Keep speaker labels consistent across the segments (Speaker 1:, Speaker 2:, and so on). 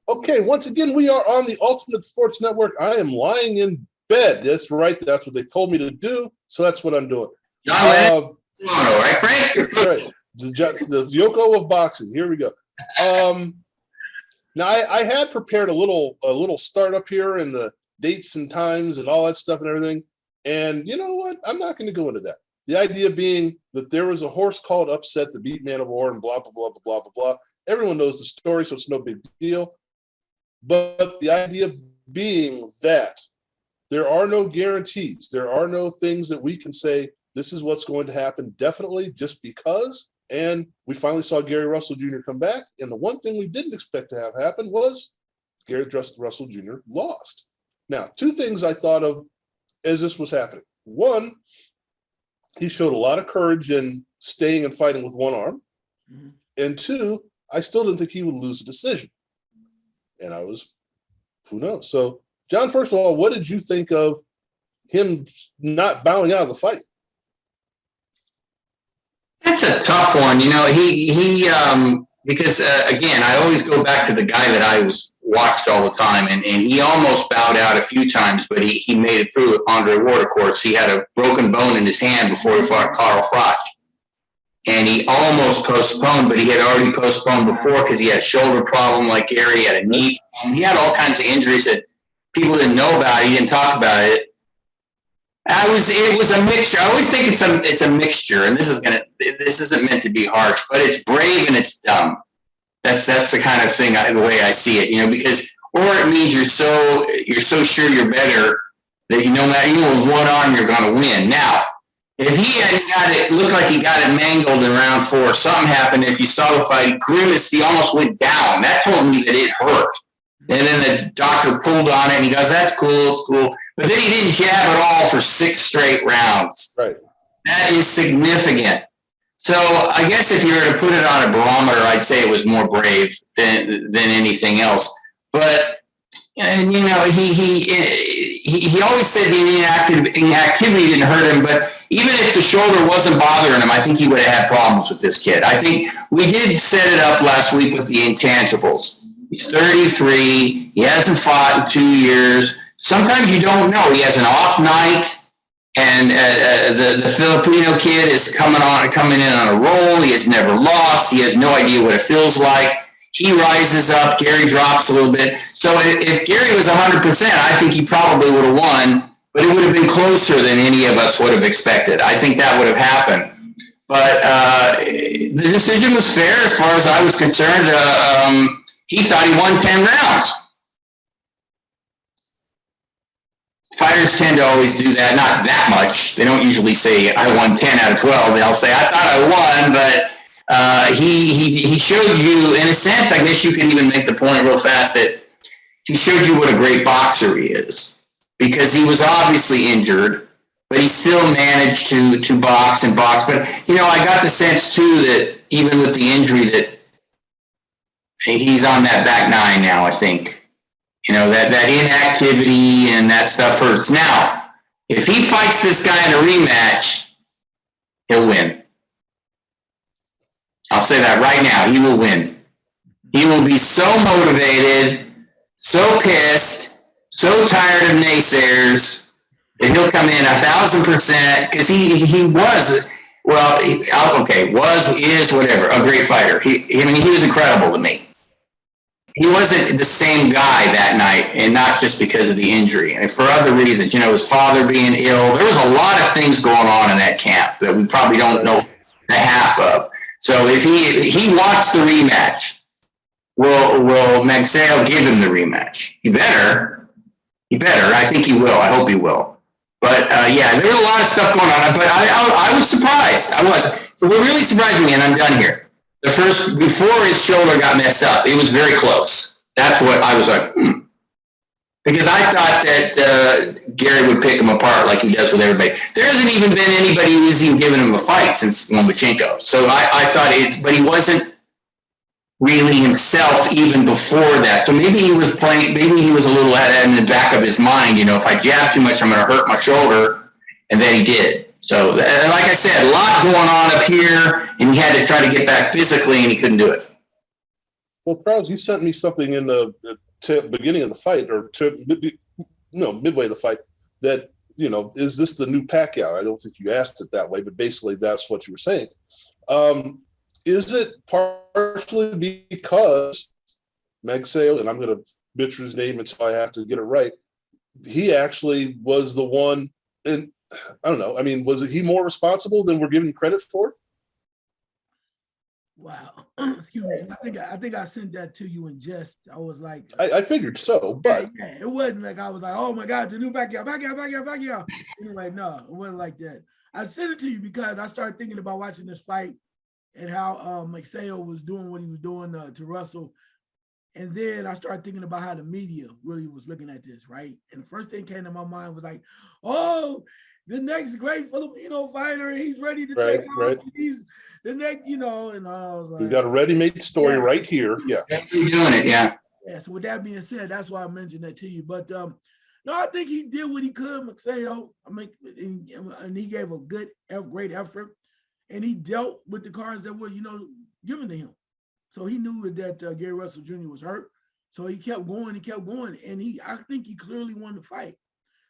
Speaker 1: Okay, once again, we are on the Ultimate Sports Network. I am lying in bed. That's right. That's what they told me to do. So that's what I'm doing.
Speaker 2: John right, Frank?
Speaker 1: That's right. The Yoko of boxing. Here we go. Now, I had prepared a little startup here and the dates and times and all that stuff and everything. And you know what? I'm not going to go into that. The idea being that there was a horse called Upset, the beat man of war, and blah, blah, blah, blah, blah, blah, blah. Everyone knows the story, so it's no big deal. But the idea being that there are no guarantees. There are no things that we can say, this is what's going to happen definitely just because. And we finally saw Gary Russell Jr. come back. And the one thing we didn't expect to have happen was Gary Russell Jr. lost. Now, two things I thought of as this was happening. One, he showed a lot of courage in staying and fighting with one arm. Mm-hmm. And two, I still didn't think he would lose a decision. And who knows? So, John, first of all, what did you think of him not bowing out of the fight?
Speaker 2: That's a tough one. You know, because again, I always go back to the guy that I watched all the time, and he almost bowed out a few times, but he made it through. Andre Ward, of course, he had a broken bone in his hand before he fought Carl Froch. And he almost postponed, but he had already postponed before because he had a shoulder problem like Gary, had a knee. He had all kinds of injuries that people didn't know about. He didn't talk about it. It was a mixture. I always think it's a mixture, and this isn't meant to be harsh, but it's brave and it's dumb. That's the kind of thing the way I see it, you know, because or it means you're so sure you're better that no matter with one arm you're going to win. Now, if he had looked like he got it mangled in round 4, something happened. If you saw the fight, he grimaced, he almost went down. That told me that it hurt. And then the doctor pulled on it, and he goes, that's cool, it's cool. But then he didn't jab at all for 6 straight rounds.
Speaker 1: Right. That
Speaker 2: is significant. So I guess if you were to put it on a barometer, I'd say it was more brave than anything else. But, and you know, he always said the inactivity didn't hurt him, but even if the shoulder wasn't bothering him, I think he would have had problems with this kid. I think we did set it up last week with the intangibles. He's 33. He hasn't fought in 2 years. Sometimes you don't know. He has an off night, and the Filipino kid is coming in on a roll. He has never lost. He has no idea what it feels like. He rises up. Gary drops a little bit. So if Gary was 100%, I think he probably would have won, but it would have been closer than any of us would have expected. I think that would have happened. But the decision was fair as far as I was concerned. He thought he won 10 rounds. Fighters tend to always do that, not that much. They don't usually say, I won 10 out of 12. They'll say, I thought I won, but he showed you, in a sense, I guess you can even make the point real fast that he showed you what a great boxer he is. Because he was obviously injured, but he still managed to box and box. But, you know, I got the sense, too, that even with the injury that he's on that back 9 now, I think. You know, that inactivity and that stuff hurts. Now, if he fights this guy in a rematch, he'll win. I'll say that right now. He will win. He will be so motivated, so pissed, so tired of naysayers that he'll come in 1,000% because he was, well, okay, is, whatever, a great fighter. He was incredible to me. He wasn't the same guy that night, and not just because of the injury. And for other reasons, you know, his father being ill. There was a lot of things going on in that camp that we probably don't know the half of. So if he wants the rematch, will Magsayo give him the rematch? He better. I think he will. I hope he will. But, yeah, there was a lot of stuff going on. But I was surprised. I was. So what really surprised me, and I'm done here, before his shoulder got messed up, it was very close. That's what I was like, Because I thought that Gary would pick him apart like he does with everybody. There hasn't even been anybody who's even given him a fight since Lomachenko. So I thought but he wasn't really himself even before that. So maybe he was a little in the back of his mind, you know, if I jab too much, I'm going to hurt my shoulder. And then he did. So, like I said, a lot going on up here, and he had to try to get back physically, and he couldn't do it.
Speaker 1: Well, Charles, you sent me something in the beginning of the fight, or midway of the fight, that, is this the new Pacquiao? I don't think you asked it that way, but basically that's what you were saying. Is it partially because Magsayo, and I'm going to butcher his name until I have to get it right, he actually was the one, and I don't know, I mean, was he more responsible than we're giving credit for?
Speaker 3: Wow. Excuse me. I think I sent that to you in jest. I was like,
Speaker 1: I figured so, but
Speaker 3: yeah, it wasn't like I was like, oh my God, the new Pacquiao. Anyway, no, it wasn't like that. I sent it to you because I started thinking about watching this fight and how Magsayo was doing what he was doing to Russell. And then I started thinking about how the media really was looking at this, right? And the first thing came to my mind was like, oh, the next great Filipino fighter, he's ready to take off. He's the next, and I was like,
Speaker 1: we got a ready-made story right here. Yeah.
Speaker 2: You're doing it, yeah.
Speaker 3: Yeah. So with that being said, that's why I mentioned that to you. But no, I think he did what he could, Magsayo. I mean, and he gave a great effort, and he dealt with the cards that were, given to him. So he knew that Gary Russell Jr. was hurt. So he kept going, and I think he clearly won the fight.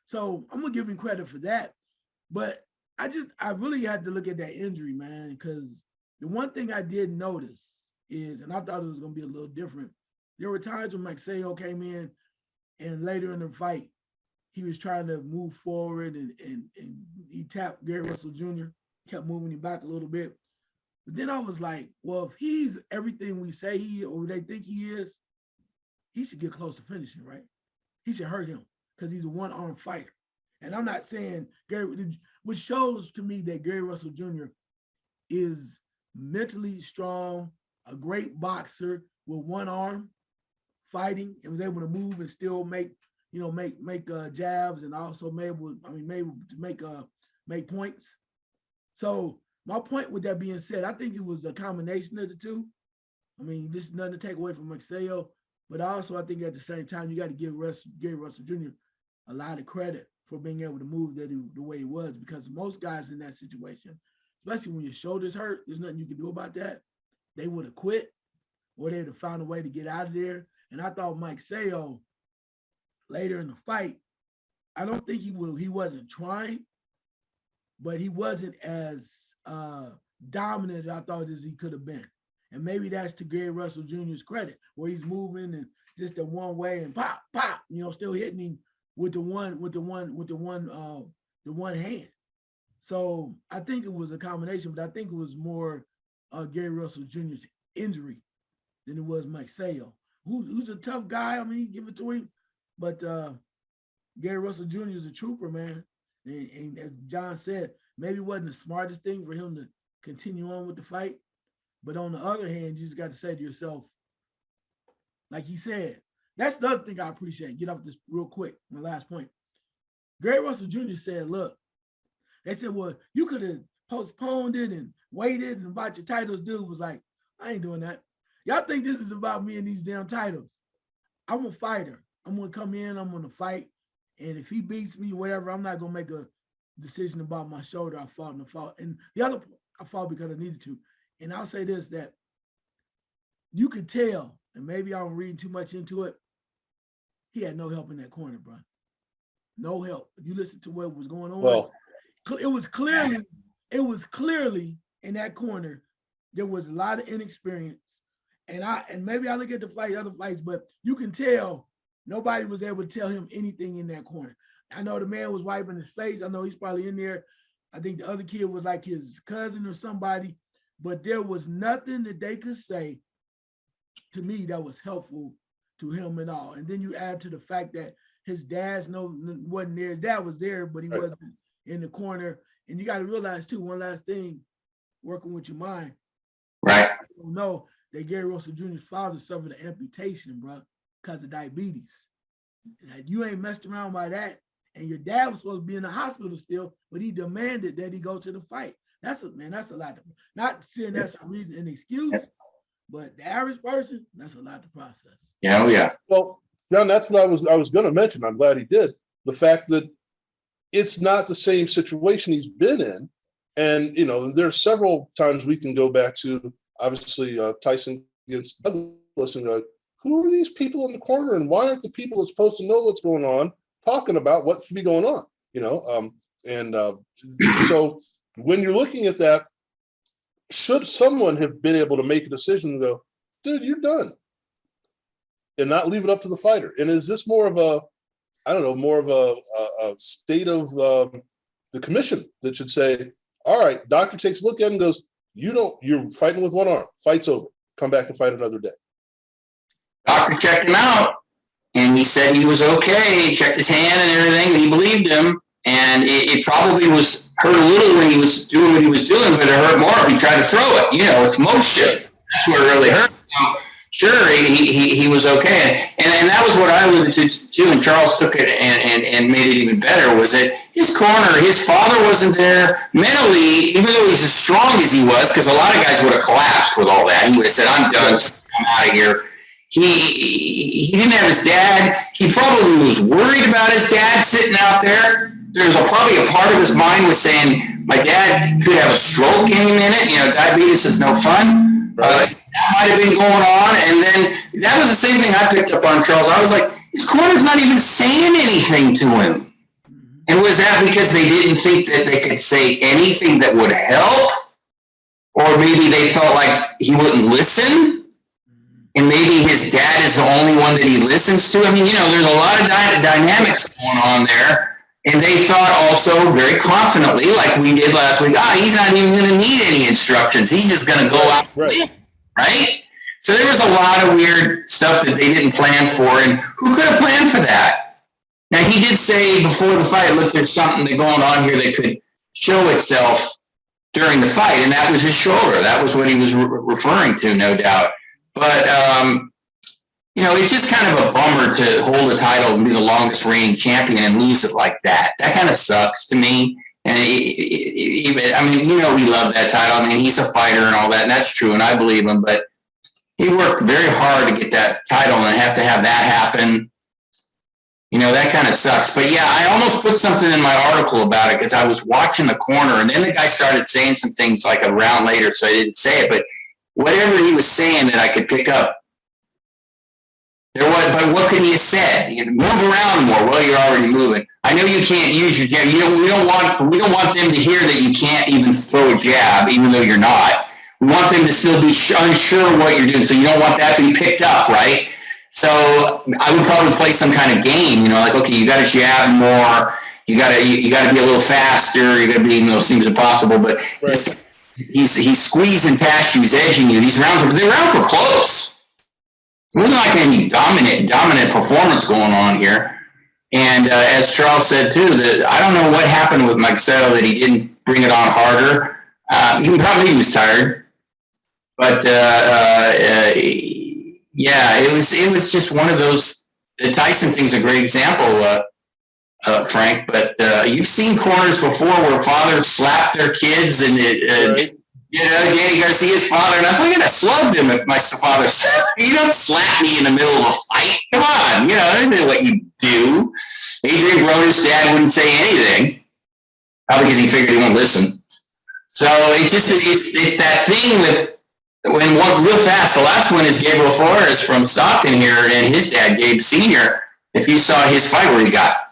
Speaker 3: So I'm gonna give him credit for that. But I really had to look at that injury, man, because the one thing I did notice is, and I thought it was gonna be a little different, there were times when Magsayo came in and later in the fight, he was trying to move forward and he tapped Gary Russell Jr., kept moving him back a little bit. But then I was like, well, if he's everything we say he or they think he is, he should get close to finishing, right? He should hurt him because he's a one-armed fighter. And I'm not saying which shows to me that Gary Russell Jr. is mentally strong, a great boxer with one arm fighting, and was able to move and still make jabs, and also able to make points. So my point with that being said, I think it was a combination of the two. I mean, this is nothing to take away from Magsayo, but also I think at the same time, you got to give Gary Russell Jr. a lot of credit for being able to move the way he was, because most guys in that situation, especially when your shoulder's hurt, there's nothing you can do about that. They would have quit, or they would have found a way to get out of there. And I thought Magsayo later in the fight, I don't think he wasn't trying, but he wasn't as dominant as I thought as he could have been. And maybe that's to Gary Russell Jr.'s credit, where he's moving and just the one way and pop, still hitting him with the one hand. So I think it was a combination, but I think it was more Gary Russell Jr.'s injury than it was Magsayo, who's a tough guy. I mean, give it to him, but Gary Russell Jr. is a trooper, man. And as John said, maybe it wasn't the smartest thing for him to continue on with the fight. But on the other hand, you just got to say to yourself, like he said, that's the other thing I appreciate. Get off this real quick. My last point. Gary Russell Jr. said, look, they said, well, you could have postponed it and waited and bought your titles. Dude was like, I ain't doing that. Y'all think this is about me and these damn titles. I'm a fighter. I'm going to come in. I'm going to fight. And if he beats me, whatever, I'm not going to make a decision about my shoulder. I fought and I fought. And the other, I fought because I needed to. And I'll say this, that you could tell, and maybe I'm reading too much into it, he had no help in that corner, bro. No help. If you listen to what was going on,
Speaker 1: well,
Speaker 3: it was clearly in that corner, there was a lot of inexperience. And maybe I look at the fight, other fights, but you can tell nobody was able to tell him anything in that corner. I know the man was wiping his face. I know he's probably in there. I think the other kid was like his cousin or somebody, but there was nothing that they could say to me that was helpful to him at all. And then you add to the fact that his dad's wasn't there. His dad was there, but he wasn't in the corner. And you got to realize too, one last thing, working with your mind.
Speaker 2: Right.
Speaker 3: You don't know that Gary Russell Jr.'s father suffered an amputation, bro, because of diabetes. Like, you ain't messed around by that. And your dad was supposed to be in the hospital still, but he demanded that he go to the fight. That's a lot. Not saying that's a reason, an excuse, but the average person, that's a lot to process.
Speaker 2: Yeah, oh yeah.
Speaker 1: Well, John, that's what I was going to mention. I'm glad he did. The fact that it's not the same situation he's been in. And, there's several times we can go back to, obviously, Tyson against Douglas. helpless and go, who are these people in the corner, and why aren't the people that's supposed to know what's going on talking about what should be going on? So when you're looking at that, should someone have been able to make a decision and go, dude, you're done, and not leave it up to the fighter? And is this more of a, I don't know, more of a state of the commission that should say, all right, doctor takes a look at it and goes, you're fighting with one arm, fight's over, come back and fight another day.
Speaker 2: Doctor checked him out, and he said he was okay, checked his hand and everything, and he believed him. And it probably was hurt a little when he was doing what he was doing, but it hurt more if he tried to throw it. It's motion. That's where it really hurt. Sure, he was okay. And that was what I alluded to too, and Charles took it and made it even better, was that his corner, his father wasn't there mentally, even though he's as strong as he was, because a lot of guys would have collapsed with all that. He would have said, I'm done, I'm out of here. He didn't have his dad. He probably was worried about his dad sitting out there. There's probably a part of his mind was saying, my dad could have a stroke any minute. Diabetes is no fun. That might have been going on. And then that was the same thing I picked up on Charles. I was like, his corner's not even saying anything to him. And was that because they didn't think that they could say anything that would help? Or maybe they felt like he wouldn't listen? And maybe his dad is the only one that he listens to? I mean, there's a lot of dynamics going on there. And they thought also very confidently, like we did last week, he's not even going to need any instructions. He's just going to go out and win, right? So there was a lot of weird stuff that they didn't plan for. And who could have planned for that? Now, he did say before the fight, look, there's something going on here that could show itself during the fight. And that was his shoulder. That was what he was referring to, no doubt. But, it's just kind of a bummer to hold a title and be the longest reigning champion and lose it like that. That kind of sucks to me. And we love that title. I mean, he's a fighter and all that, and that's true, and I believe him. But he worked very hard to get that title, and have to have that happen. That kind of sucks. But yeah, I almost put something in my article about it because I was watching the corner, and then the guy started saying some things like a round later, so I didn't say it. But whatever he was saying that I could pick up, but what could he have said? Move around more. Well, you're already moving. I know you can't use your jab. We don't want them to hear that you can't even throw a jab, even though you're not. We want them to still be unsure of what you're doing. So you don't want that to be picked up, right? So I would probably play some kind of game, like, okay, you got to jab more. You got to be a little faster. You got to be, seems impossible, but he's squeezing past you. He's edging you. These rounds were close. It wasn't like any dominant performance going on here. And as Charles said too, that I don't know what happened with Magsayo that he didn't bring it on harder. He was tired, but it was just one of those. The Tyson thing's a great example, Frank. But you've seen corners before where fathers slap their kids, and Danny Garcia's father, and I think I slugged him if my father said, you don't slap me in the middle of a fight. Come on, I don't know what you do. Adrian Broder's dad wouldn't say anything, probably because he figured he won't listen. So it's that thing with real fast. The last one is Gabriel Flores from Stockton here, and his dad, Gabe Sr. If you saw his fight where he got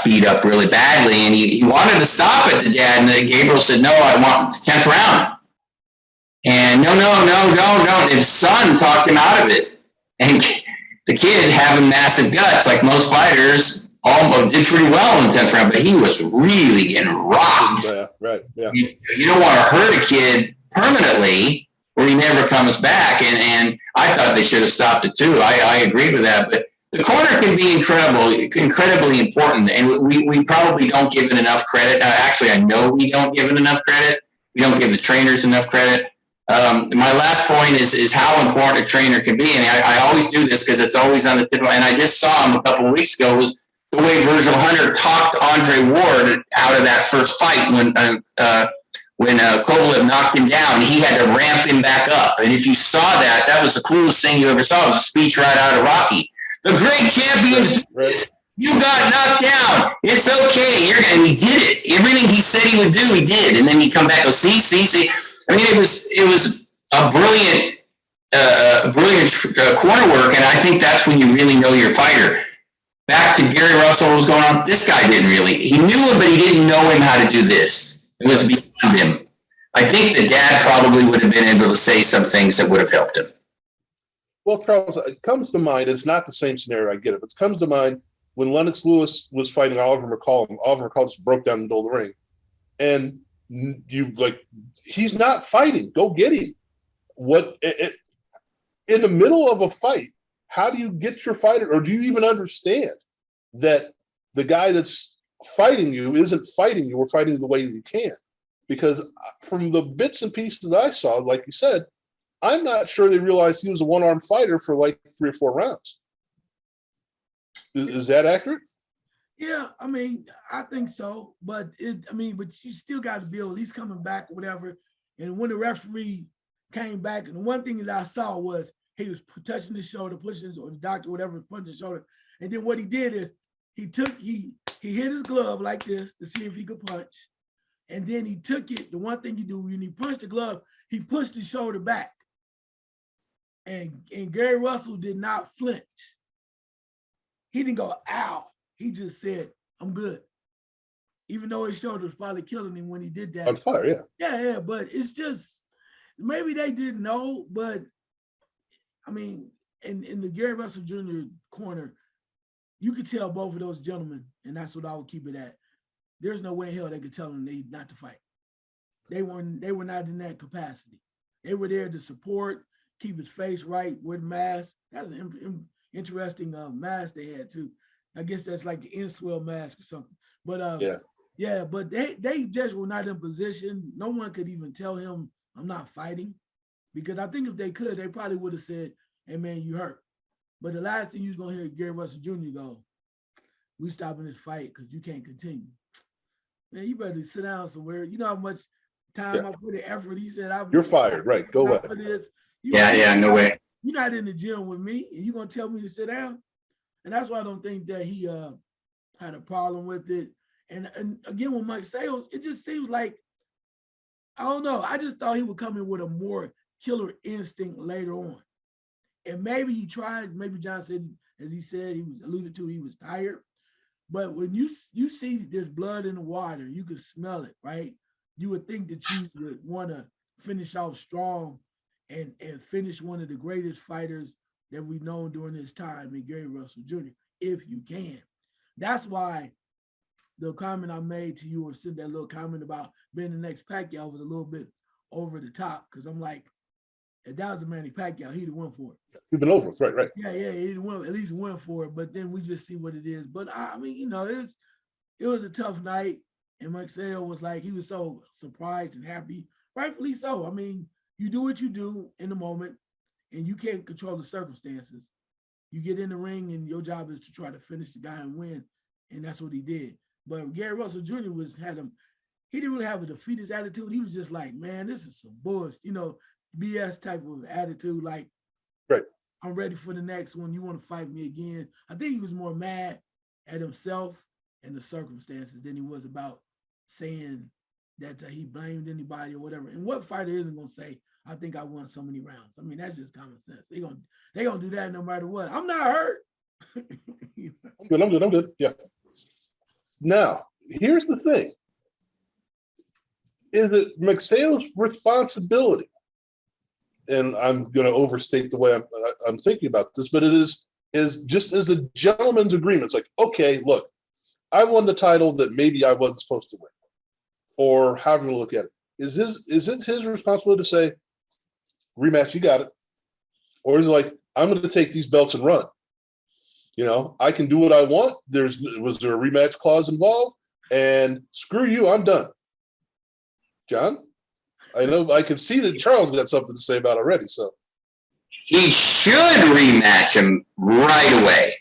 Speaker 2: beat up really badly, and he wanted to stop it, the dad, and Gabriel said, no, I want the 10th round. And no, don't. And his son talked him out of it. And the kid, having massive guts, like most fighters, almost did pretty well in the 10th round, but he was really getting rocked.
Speaker 1: Yeah, right. Yeah.
Speaker 2: You don't want to hurt a kid permanently where he never comes back. And I thought they should have stopped it too. I agree with that. But the corner can be incredibly important, and we probably don't give it enough credit. Actually, I know we don't give it enough credit. We don't give the trainers enough credit. My last point is how important a trainer can be, and I always do this because it's always on the tip of, and I just saw him a couple of weeks ago, was the way Virgil Hunter talked Andre Ward out of that first fight when Kovalev knocked him down. He had to ramp him back up, and if you saw that, that was the coolest thing you ever saw. It was a speech right out of Rocky. The great champions, you got knocked down. It's okay. And he did it. Everything he said he would do, he did. And then he come back and go, see. I mean, it was a brilliant brilliant corner work, and I think that's when you really know your fighter. Back to Gary Russell, what was going on? This guy didn't really. He knew him, but he didn't know him how to do this. It was beyond him. I think the dad probably would have been able to say some things that would have helped him.
Speaker 1: Well, Charles, it comes to mind. It's not the same scenario. I get it. But it comes to mind when Lennox Lewis was fighting Oliver McCall. And Oliver McCall just broke down in the middle of the ring, and you like, he's not fighting. Go get him. In the middle of a fight, how do you get your fighter, or do you even understand that the guy that's fighting you isn't fighting you or fighting the way you can? Because from the bits and pieces that I saw, like you said, I'm not sure they realized he was a one-armed fighter for like 3 or 4 rounds. Is that accurate?
Speaker 3: Yeah, I mean, I think so, but but you still got to build. He's coming back, or whatever. And when the referee came back, and the one thing that I saw was he was touching his shoulder, pushing his, or the doctor, whatever, punching his shoulder. And then what he did is he hit his glove like this to see if he could punch. And then he took it. The one thing you do when you punch the glove, he pushed his shoulder back. And Gary Russell did not flinch. He didn't go, ow. He just said, I'm good. Even though his shoulder was probably killing him when he did that.
Speaker 1: On fire, yeah.
Speaker 3: Yeah, but it's just, maybe they didn't know, but I mean, in the Gary Russell Jr. corner, you could tell both of those gentlemen, and that's what I would keep it at. There's no way in hell they could tell them they not to fight. They were not in that capacity. They were there to support, keep his face right, wear the mask. That's an interesting mask they had too. I guess that's like the Inswell mask or something. But but they just were not in position. No one could even tell him, I'm not fighting. Because I think if they could, they probably would have said, hey man, you hurt. But the last thing you was gonna hear Gary Russell Jr. go, we stopping this fight because you can't continue. Man, you better sit down somewhere. You know how much time I put in effort. He said, you're
Speaker 1: fired, right? Go away.
Speaker 2: No way.
Speaker 3: You're not in the gym with me, and you're gonna tell me to sit down. And that's why I don't think that he had a problem with it. And again, with Mike Sales, it just seems like, I don't know. I just thought he would come in with a more killer instinct later on. And maybe he tried, maybe John said, as he said, he was alluded to, he was tired. But when you see there's blood in the water, you can smell it, right? You would think that you would want to finish off strong and finish one of the greatest fighters that we've known during this time in Gary Russell Jr., if you can. That's why the comment I made to you, or sent that little comment about being the next Pacquiao, was a little bit over the top, because I'm like, if that was a Manny Pacquiao, he'd have went for it.
Speaker 1: He'd been over, right.
Speaker 3: Yeah, he'd went, at least went for it. But then we just see what it is. But I mean, you know, it was a tough night, and Mike Sale was like, he was so surprised and happy, rightfully so. I mean, you do what you do in the moment, and you can't control the circumstances. You get in the ring, and your job is to try to finish the guy and win, and that's what he did. But Gary Russell Jr. he didn't really have a defeatist attitude. He was just like, man, this is some bullshit, you know, BS type of attitude. Like,
Speaker 1: right,
Speaker 3: I'm ready for the next one. You want to fight me again? I think he was more mad at himself and the circumstances than he was about saying that he blamed anybody or whatever. And what fighter isn't going to say, I think I won so many rounds? I mean, that's just common sense. They're gonna do that no matter what. I'm not hurt.
Speaker 1: I'm good. Yeah. Now, here's the thing. Is it McSale's responsibility? And I'm going to overstate the way I'm thinking about this, but it is just as a gentleman's agreement. It's like, okay, look, I won the title that maybe I wasn't supposed to win, or however you look at it. Is it his responsibility to say, rematch, you got it? Or is it like, I'm going to take these belts and run? You know, I can do what I want. Was there a rematch clause involved? And screw you, I'm done. John? I know I can see that Charles got something to say about it already. So
Speaker 2: he should rematch him right away,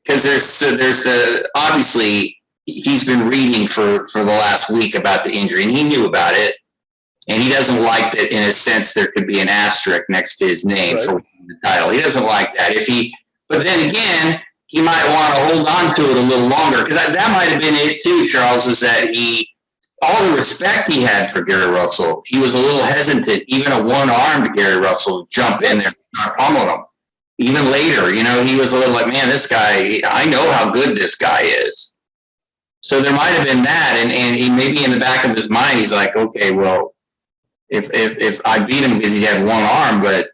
Speaker 2: because there's obviously he's been reading for the last week about the injury, and he knew about it, and he doesn't like that. In a sense, there could be an asterisk next to his name for winning the title. He doesn't like that. But then again, he might want to hold on to it a little longer, because that might have been it too, Charles, is that all the respect he had for Gary Russell, he was a little hesitant, even a one-armed Gary Russell, jump in there pummeled him. Even later, you know, he was a little like, man, this guy, I know how good this guy is. So there might have been that, and he maybe in the back of his mind, he's like, okay, well, if I beat him because he had one arm, but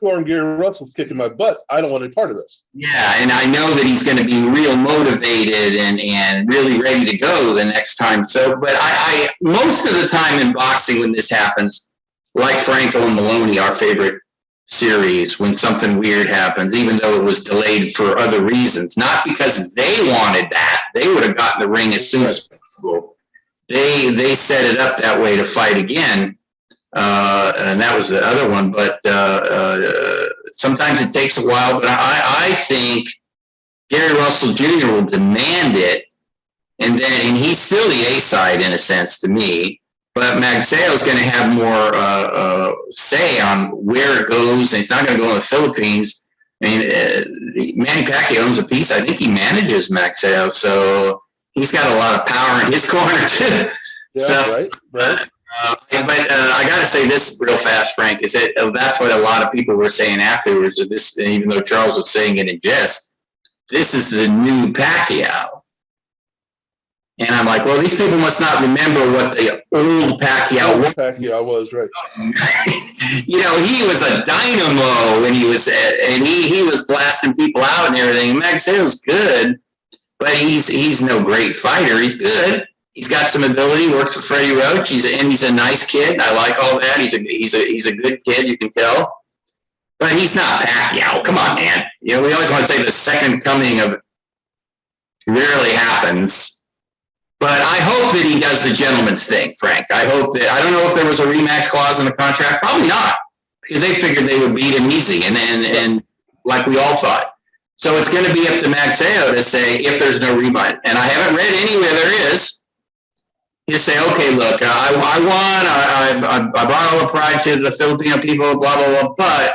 Speaker 1: Gary Russell's kicking my butt. I don't want any part of this.
Speaker 2: yeah, and I know that he's going to be real motivated and really ready to go the next time. So, but I most of the time in boxing when this happens, like Franco and Maloney, our favorite series, when something weird happens, even though it was delayed for other reasons, not because they wanted that, they would have gotten the ring as soon as possible. They set it up that way to fight again. And that was the other one, but sometimes it takes a while. But I think Gary Russell Jr. will demand it, and he's still the A side in a sense to me. But Magsayo is going to have more say on where it goes, and it's not going to go in the Philippines. I mean, Manny Pacquiao owns a piece. I think he manages Magsayo, so he's got a lot of power in his corner too.
Speaker 1: Yeah,
Speaker 2: so,
Speaker 1: right.
Speaker 2: But I got to say this real fast, Frank, is that that's what a lot of people were saying afterwards. This, even though Charles was saying it in jest, this is the new Pacquiao. And I'm like, well, these people must not remember what the old Pacquiao was.
Speaker 1: Pacquiao was, right.
Speaker 2: You know, he was a dynamo, and he was blasting people out and everything. Magsayo's good, but he's no great fighter. He's good. He's got some ability. Works with Freddie Roach. He's a nice kid. I like all that. He's a good kid. You can tell, but he's not Pacquiao. Come on, man. You know, we always want to say the second coming of rarely happens. But I hope that he does the gentleman's thing, Frank. I hope that, I don't know if there was a rematch clause in the contract. Probably not, because they figured they would beat him easy, and like we all thought. So it's going to be up to Magsayo to say if there's no rematch. And I haven't read anywhere there is. You say, okay, look, I won. I brought all the pride to the Filipino people, blah, blah, blah. But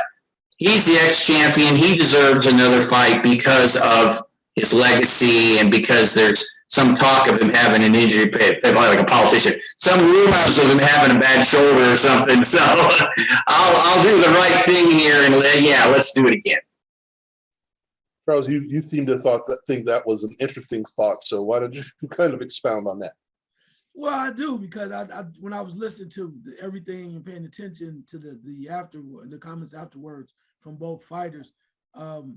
Speaker 2: he's the ex-champion. He deserves another fight because of his legacy and because there's some talk of him having an injury, like a politician. Some rumors of him having a bad shoulder or something. So I'll do the right thing here and let's do it again.
Speaker 1: Charles, you seem to think that was an interesting thought. So why don't you kind of expound on that?
Speaker 3: Well, I do, because I when I was listening to everything and paying attention to the comments afterwards from both fighters,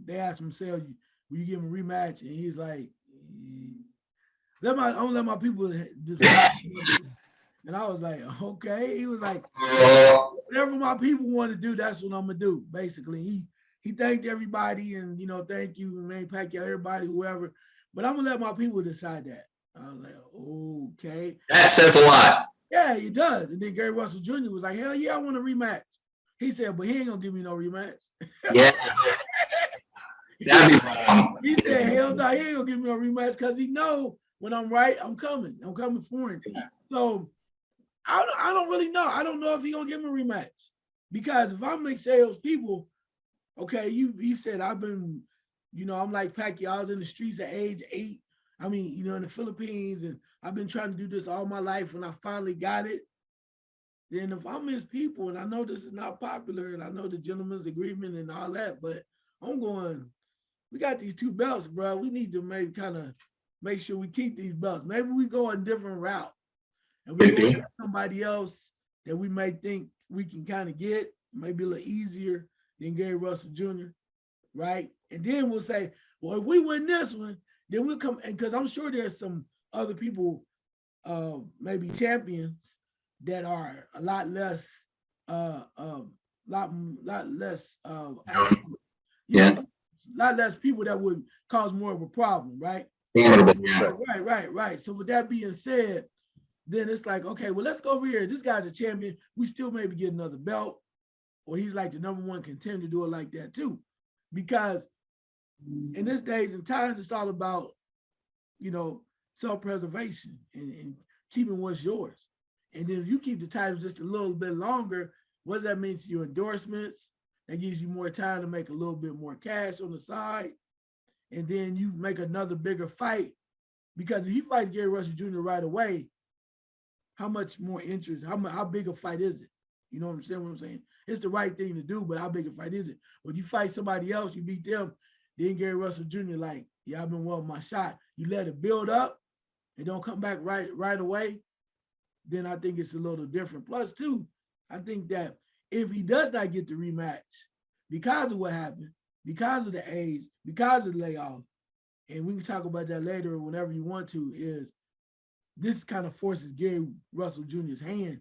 Speaker 3: they asked him, "Will you give him a rematch?" And he's like, I'm gonna let my people decide. And I was like, okay. He was like, whatever my people want to do, that's what I'm gonna do. Basically, he thanked everybody, and thank you, Manny Pacquiao, everybody, whoever. But I'm gonna let my people decide that. I was like, okay.
Speaker 2: That says a lot.
Speaker 3: Yeah, it does. And then Gary Russell Jr. was like, hell yeah, I want a rematch. He said, but he ain't gonna give me no rematch.
Speaker 2: Yeah. That'd be wrong.
Speaker 3: He said, hell no, he ain't gonna give me no rematch, because he know when I'm right, I'm coming for him. So I don't really know. I don't know if he gonna give me a rematch, because if I make sales people, okay, he said I've been, I'm like Pacquiao. I was in the streets at age 8. I mean, in the Philippines, and I've been trying to do this all my life. When I finally got it, then if I'm his people, and I know this is not popular, and I know the gentleman's agreement and all that, but I'm going, we got these 2 belts, bro. We need to maybe kind of make sure we keep these belts. Maybe we go a different route, and we go get somebody else that we may think we can kind of get, maybe a little easier than Gary Russell Jr., right? And then we'll say, well, if we win this one, then we'll come, and because I'm sure there's some other people, maybe champions, that are a lot less, lot less, lot less people that would cause more of a problem, right? Right. So with that being said, then it's like, okay, well, let's go over here. This guy's a champion. We still maybe get another belt, or he's like the #1 contender to do it like that too, because in this days and times, it's all about, self-preservation and keeping what's yours. And then if you keep the title just a little bit longer, what does that mean to your endorsements? That gives you more time to make a little bit more cash on the side. And then you make another bigger fight, because if he fights Gary Russell Jr. right away, how much more interest, how big a fight is it? You know what I'm saying? What I'm saying? It's the right thing to do, but how big a fight is it? When you fight somebody else, you beat them, then Gary Russell Jr. like, yeah, I've been wanting my shot. You let it build up and don't come back right away, then I think it's a little different. Plus, too, I think that if he does not get the rematch because of what happened, because of the age, because of the layoff, and we can talk about that later whenever you want to, is this kind of forces Gary Russell Jr.'s hand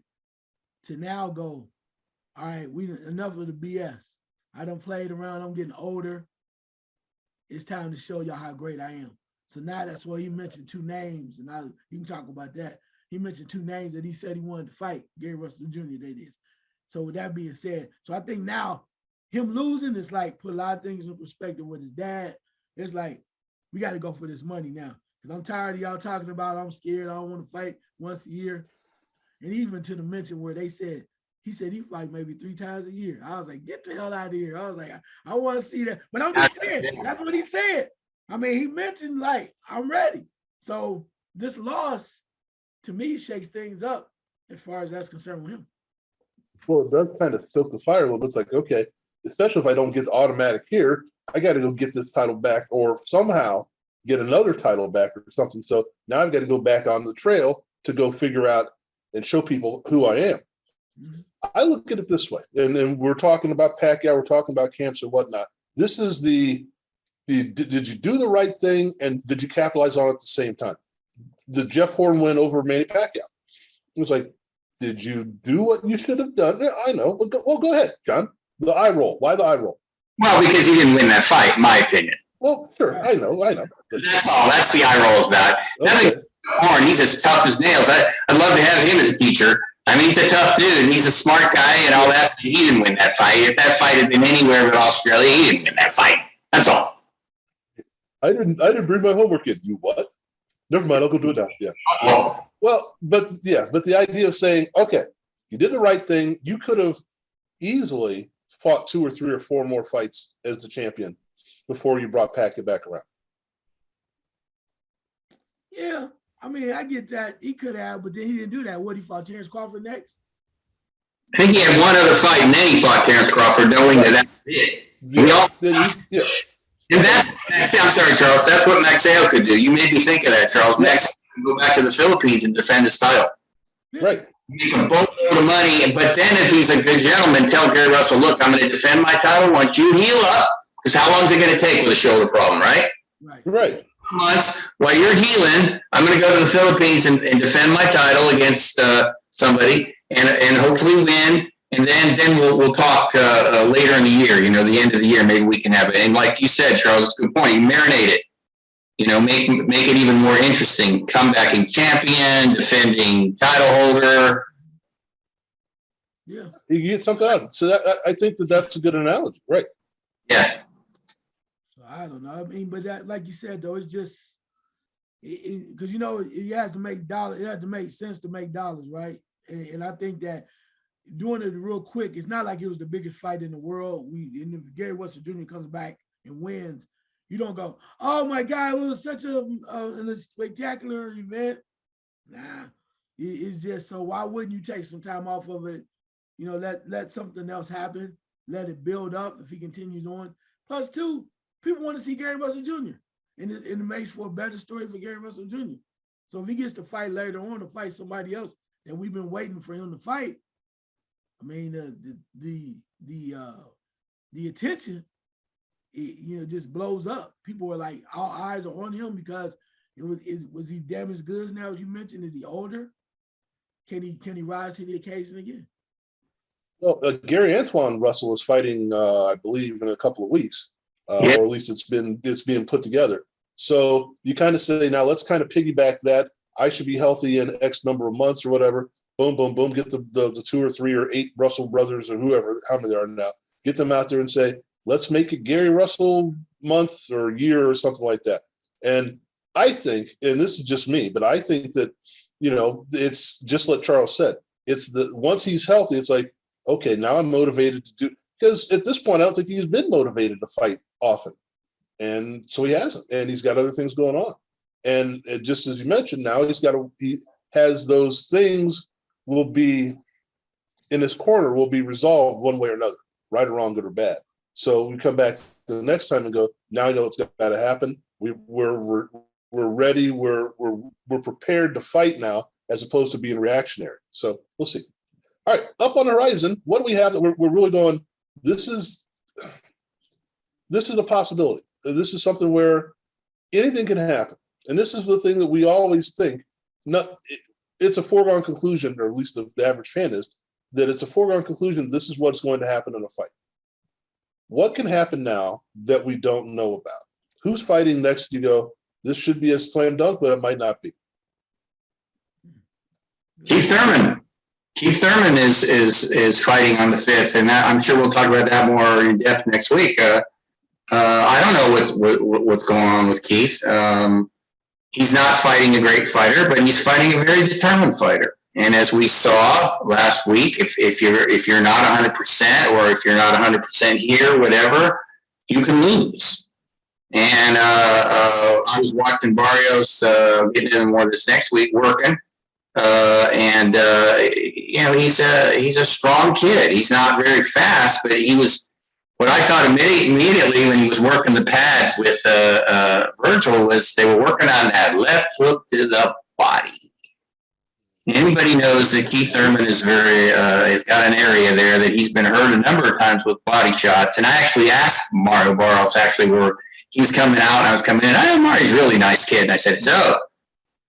Speaker 3: to now go, all right, enough of the BS. I done played around, I'm getting older. It's time to show y'all how great I am. So now that's why he mentioned two names, and you can talk about that. He mentioned two names that he said he wanted to fight, Gary Russell Jr., that is. So with that being said, so I think now him losing is like put a lot of things in perspective with his dad. It's like, we got to go for this money now. Because I'm tired of y'all talking about I'm scared, I don't want to fight once a year. And even to the mention where he said he fight maybe 3 times a year. I was like, get the hell out of here. I was like, I want to see that. But I'm just saying, that's what he said. I mean, he mentioned like, I'm ready. So this loss, to me, shakes things up as far as that's concerned with him.
Speaker 1: Well, it does kind of stoke the fire a little bit. It's like, okay, especially if I don't get automatic here, I got to go get this title back or somehow get another title back or something. So now I've got to go back on the trail to go figure out and show people who I am. Mm-hmm. I look at it this way, and then we're talking about Pacquiao, we're talking about camps and whatnot. This is did you do the right thing and did you capitalize on it at the same time? The Jeff Horn win over Manny Pacquiao. It was like, did you do what you should have done? Yeah, I know. Well, go ahead, John. The eye roll. Why the eye roll?
Speaker 2: Well, because he didn't win that fight, in my opinion.
Speaker 1: Well, sure. I know.
Speaker 2: That's all. That's the eye roll is about. Okay. Horn, he's as tough as nails. I'd love to have him as a teacher. I mean, he's a tough dude, and he's a smart guy and all that. He didn't win that fight. If that fight had been anywhere but Australia, he didn't win that fight. That's all.
Speaker 1: I didn't bring my homework in. You what? Never mind. I'll go do it now. Yeah. Well, but the idea of saying, okay, you did the right thing. You could have easily fought 2 or 3 or 4 more fights as the champion before you brought Pacquiao back around.
Speaker 3: Yeah, I mean, I get that. He could have, but then he didn't do that. What, he fought Terrence Crawford next?
Speaker 2: I think he had one other fight, and then he fought Terrence Crawford, knowing that it.
Speaker 1: Yeah.
Speaker 2: And I'm sorry, Charles. That's what Maxeo could do. You made me think of that, Charles. Yeah. Maxeo could go back to the Philippines and defend his title.
Speaker 1: Right.
Speaker 2: Make a boatload of money, but then if he's a good gentleman, tell Gary Russell, look, I'm going to defend my title once you heal up. Because how long is it going to take with a shoulder problem, right?
Speaker 1: Right.
Speaker 2: Months while you're healing, I'm going to go to the Philippines and defend my title against somebody and hopefully win. And then we'll talk later in the year, the end of the year, maybe we can have it. And like you said, Charles, it's a good point. You marinate it, make it even more interesting. Comebacking champion, defending title holder.
Speaker 1: Yeah. You get something out of it. So I think that's a good analogy. Right.
Speaker 2: Yeah.
Speaker 3: I don't know. I mean, but that, like you said, though, it's just because it has to make dollars. It has to make sense to make dollars, right? And I think that doing it real quick, it's not like it was the biggest fight in the world. And if Gary Russell Jr. comes back and wins, you don't go, "Oh my God, it was such a spectacular event." Nah, it's just so. Why wouldn't you take some time off of it? Let something else happen. Let it build up if he continues on. Plus, two. People want to see Gary Russell Jr. And it makes for a better story for Gary Russell Jr. So if he gets to fight later on to fight somebody else that we've been waiting for him to fight, I mean the attention just blows up. People are like, all eyes are on him because was he damaged goods now, as you mentioned? Is he older? Can he rise to the occasion again?
Speaker 1: Well, Gary Antoine Russell is fighting, I believe, in a couple of weeks. Or at least it's being put together. So you kind of say, now let's kind of piggyback that. I should be healthy in X number of months or whatever. Boom, boom, boom. Get the 2 or 3 or 8 Russell brothers or whoever, how many there are now. Get them out there and say, let's make it Gary Russell month or year or something like that. And I think, and this is just me, but I think that, it's just like Charles said. It's once he's healthy, it's like, okay, now I'm motivated to do. Because at this point, I don't think he's been motivated to fight often. And so he hasn't. And he's got other things going on. And just as you mentioned, now he has those things will be in his corner will be resolved one way or another, right or wrong, good or bad. So we come back to the next time and go, now I know what's got to happen. We're ready. We're prepared to fight now, as opposed to being reactionary. So we'll see. All right, up on the horizon, what do we have that we're really going? This is a possibility. This is something where anything can happen, and this is the thing that we always think. It's a foregone conclusion, or at least the average fan is, that it's a foregone conclusion. This is what's going to happen in a fight. What can happen now that we don't know about? Who's fighting next? You go, this should be a slam dunk, but it might not be.
Speaker 2: Keith Thurman. Keith Thurman is fighting on the 5th, and I'm sure we'll talk about that more in depth next week. I don't know what's going on with Keith. He's not fighting a great fighter, but he's fighting a very determined fighter. And as we saw last week, if you're not 100%, or if you're not 100% here, whatever, you can lose. And I was watching Barrios, getting into more this next week, working. He's a strong kid. He's not very fast, but he was, what I thought immediately when he was working the pads with Virgil, was they were working on that left hook to the body. Anybody knows that Keith Thurman is has got an area there that he's been hurt a number of times with body shots. And I actually asked Mario Barrios where he was coming out and I was coming in. I know Mario's a really nice kid. And I said, so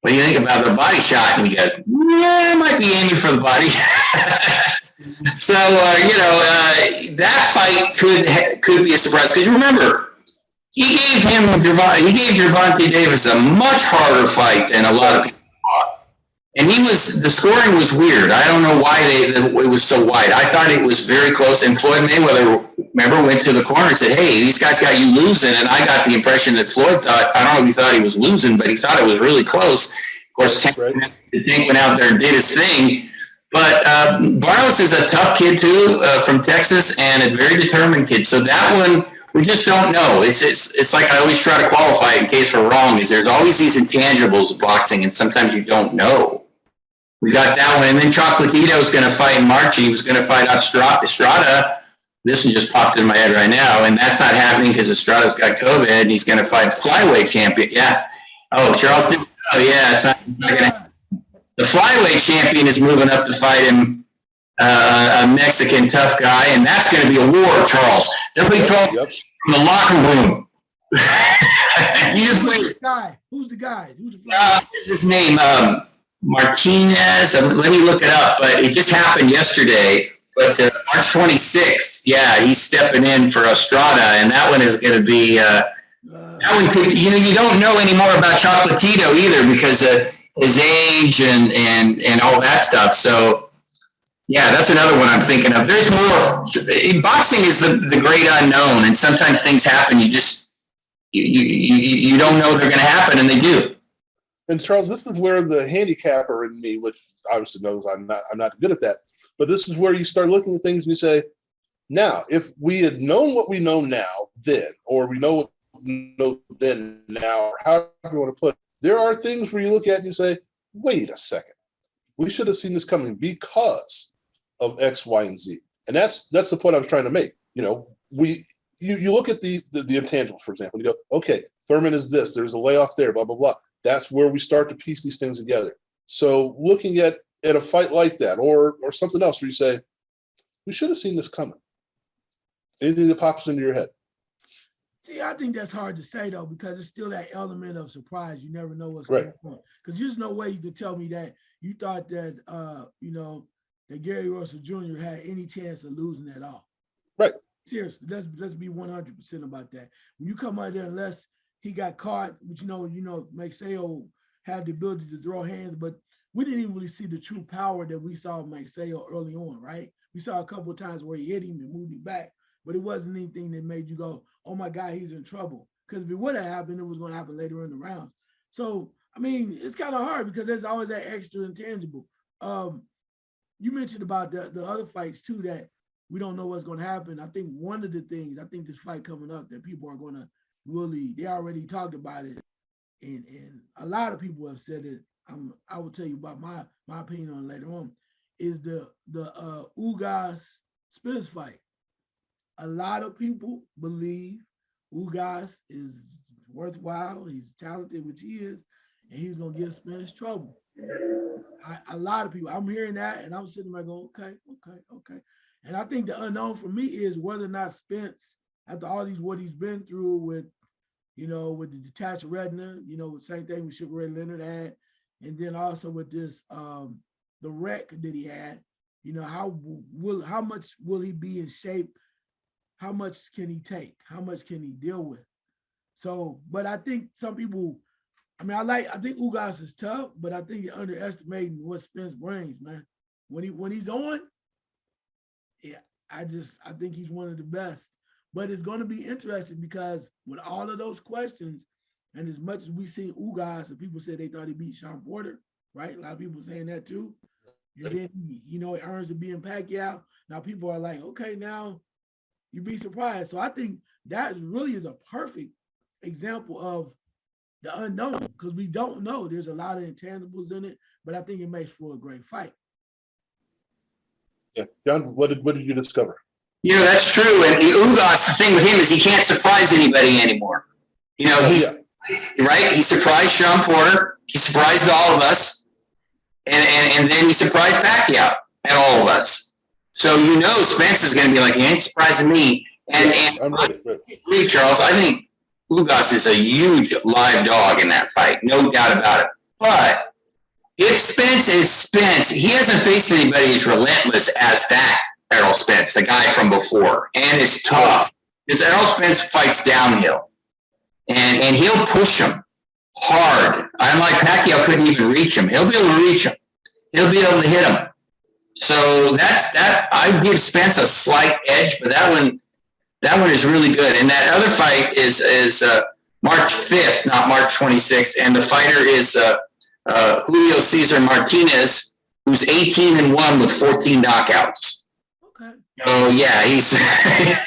Speaker 2: what do you think about the body shot? And he goes, yeah, I might be aiming for the body. So, that fight could be a surprise. Because remember, he gave Gervonta Davis a much harder fight than a lot of people thought. And the scoring was weird. I don't know why it was so wide. I thought it was very close. And Floyd Mayweather, remember, went to the corner and said, hey, these guys got you losing. And I got the impression that Floyd thought, I don't know if he thought he was losing, but he thought it was really close. Of course, Tank went out there and did his thing. But Barrios is a tough kid, too, from Texas, and a very determined kid. So that one, we just don't know. It's like I always try to qualify in case we're wrong, is there's always these intangibles of boxing, and sometimes you don't know. We got that one. And then Chocolatito is going to fight in March. He was going to fight Estrada. This one just popped in my head right now. And that's not happening because Estrada's got COVID, and he's going to fight flyweight champion. Yeah. Oh, Charleston. Oh, yeah. It's not going to. The flyweight champion is moving up to fight him, a Mexican tough guy. And that's going to be a war, Charles. They'll be thrown in the locker room.
Speaker 3: Who's the guy? Who's the flyweight?
Speaker 2: What's his name? Martinez, let me look it up, but it just happened yesterday. But March 26th, yeah, he's stepping in for Estrada, and that one is going to be, that one could, you don't know any more about Chocolatito either because of his age and all that stuff. So, yeah, that's another one I'm thinking of. There's more. Boxing is the great unknown, and sometimes things happen. You just, you don't know they're going to happen, and they do.
Speaker 1: And Charles, this is where the handicapper in me, which obviously knows I'm not good at that, but this is where you start looking at things and you say, now, if we had known what we know now, then, or we know what we know then, now, or however you want to put it, there are things where you look at and you say, wait a second, we should have seen this coming because of X, Y, and Z. And that's the point I was trying to make. You look at the intangibles, for example, and you go, okay, Thurman is this, there's a layoff there, blah, blah, blah. That's where we start to piece these things together. So looking at a fight like that or something else where you say, we should have seen this coming. Anything that pops into your head?
Speaker 3: See, I think that's hard to say, though, because it's still that element of surprise. You never know what's going on. Because there's no way you could tell me that you thought that, that Gary Russell Jr. had any chance of losing at all.
Speaker 1: Right.
Speaker 3: Seriously, let's be 100% about that. When you come out there, unless he got caught, which Maceo had the ability to throw hands, but we didn't even really see the true power that we saw Maceo early on, right? We saw a couple of times where he hit him and moved him back, but it wasn't anything that made you go, oh my God, he's in trouble. Because if it would have happened, it was going to happen later in the rounds. So, I mean, it's kind of hard because there's always that extra intangible. You mentioned about the other fights too, that we don't know what's going to happen. I think one of the things, this fight coming up that people are going to really, they already talked about it, and a lot of people have said it. I will tell you about my opinion on it later on. is the Ugas Spence fight. A lot of people believe Ugas is worthwhile. He's talented, which he is, and he's gonna give Spence trouble. A lot of people, I'm hearing that, and I'm sitting there going, okay. And I think the unknown for me is whether or not Spence, after all these what he's been through with, with the detached retina, same thing with Sugar Ray Leonard had, and then also with this the wreck that he had, how much will he be in shape? How much can he take? How much can he deal with? So, but I think some people, I think Ugas is tough, but I think you're underestimating what Spence brings, man. When he's on, yeah, I think he's one of the best. But it's going to be interesting because with all of those questions, and as much as we see Ugas, and people said they thought he beat Sean Porter, right? A lot of people saying that too. And then, it earns to be in Pacquiao. Now people are like, okay, now you'd be surprised. So I think that really is a perfect example of the unknown because we don't know. There's a lot of intangibles in it, but I think it makes for a great fight.
Speaker 1: Yeah, John, what did you discover?
Speaker 2: That's true. And Ugas, the thing with him is he can't surprise anybody anymore. He's right. He surprised Sean Porter. He surprised all of us, and then he surprised Pacquiao and all of us. So Spence is going to be like, he ain't surprising me. And
Speaker 1: I'm ready.
Speaker 2: Charles, I think Ugas is a huge live dog in that fight, no doubt about it. But if Spence is Spence, he hasn't faced anybody as relentless as that Errol Spence, the guy from before, and is tough. Because Errol Spence fights downhill, and he'll push him hard. Unlike Pacquiao couldn't even reach him. He'll be able to reach him. He'll be able to hit him. So that's that. I give Spence a slight edge, but that one is really good. And that other fight is March 5th, not March 26th. And the fighter is Julio Cesar Martinez, who's 18-1 with 14 knockouts.
Speaker 3: Okay.
Speaker 2: Oh yeah, he's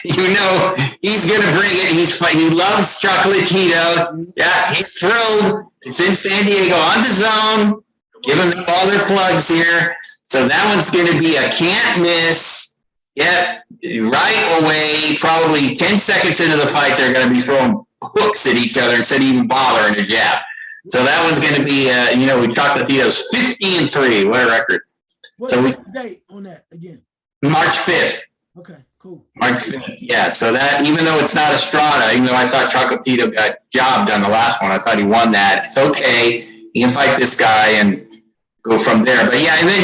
Speaker 2: he's gonna bring it. He loves Chocolatito. Yeah, he's thrilled. It's in San Diego on the zone. Giving them all their plugs here. So that one's gonna be a can't miss. Yep, right away, probably 10 seconds into the fight, they're going to be throwing hooks at each other instead of even bothering a jab. So that one's going to be, Chocolatito's 50-3. What a record.
Speaker 3: What's the date on that again?
Speaker 2: March 5th.
Speaker 3: Okay, cool.
Speaker 2: March 5th, yeah. So that, even though it's not Estrada, even though I thought Chocolatito got jobbed on the last one, I thought he won that. It's okay. He can fight this guy and go from there. But yeah, and then,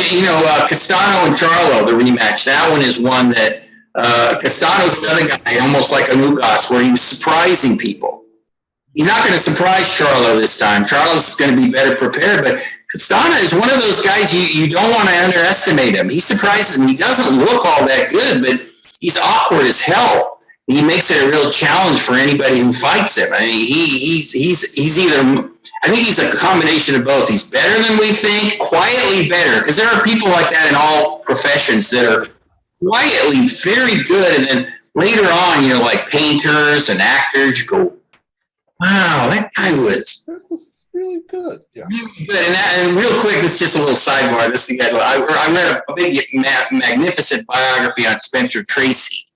Speaker 2: Castano and Charlo, the rematch, that one is one that Castano's another guy, almost like a Ugas, where he was surprising people. He's not going to surprise Charlo this time. Charlo's going to be better prepared, but Castano is one of those guys you don't want to underestimate him. He surprises him. He doesn't look all that good, but he's awkward as hell. He makes it a real challenge for anybody who fights him. I mean, he's either, I think he's a combination of both. He's better than we think, quietly better, because there are people like that in all professions that are quietly very good, and then later on, like painters and actors, you go, wow, that guy was
Speaker 1: really good. Yeah.
Speaker 2: Really good. And real quick, this is just a little sidebar. This thing, guys, I read a big, magnificent biography on Spencer Tracy.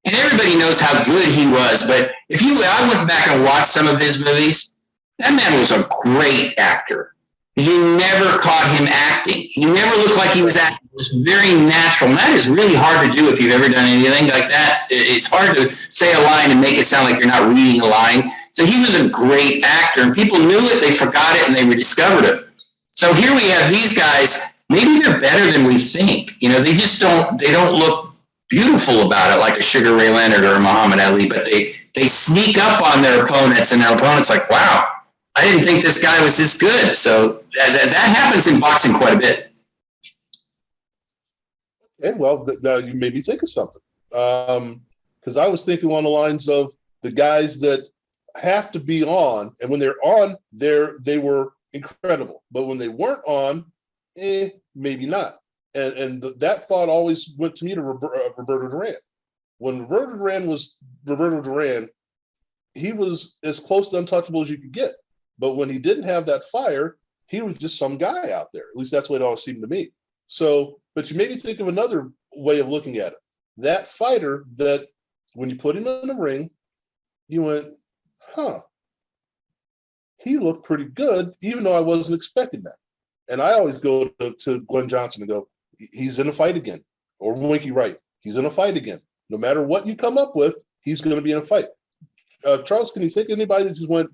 Speaker 2: And everybody knows how good he was, but I went back and watched some of his movies. That man was a great actor. You never caught him acting. He never looked like he was acting. It was very natural. And that is really hard to do if you've ever done anything like that. It's hard to say a line and make it sound like you're not reading a line. So he was a great actor, and people knew it, they forgot it, and they rediscovered it. So here we have these guys. Maybe they're better than we think. They just don't look beautiful about it like a Sugar Ray Leonard or a Muhammad Ali, but they sneak up on their opponents, and their opponent's like, wow, I didn't think this guy was this good. So that happens in boxing quite a bit.
Speaker 1: Okay, well, now you made me think of something. Because I was thinking on the lines of the guys that have to be on, and when they're on, they were incredible. But when they weren't on, maybe not. And that thought always went to me to Roberto Duran. When Roberto Duran was Roberto Duran, he was as close to untouchable as you could get. But when he didn't have that fire, he was just some guy out there. At least that's what it always seemed to me. So But you made me think of another way of looking at it. That fighter that when you put him in the ring, you went, huh, he looked pretty good, even though I wasn't expecting that. And I always go to Glenn Johnson and go, he's in a fight again. Or Winky Wright, he's in a fight again. No matter what you come up with, he's going to be in a fight. Charles, can you think of anybody that just went,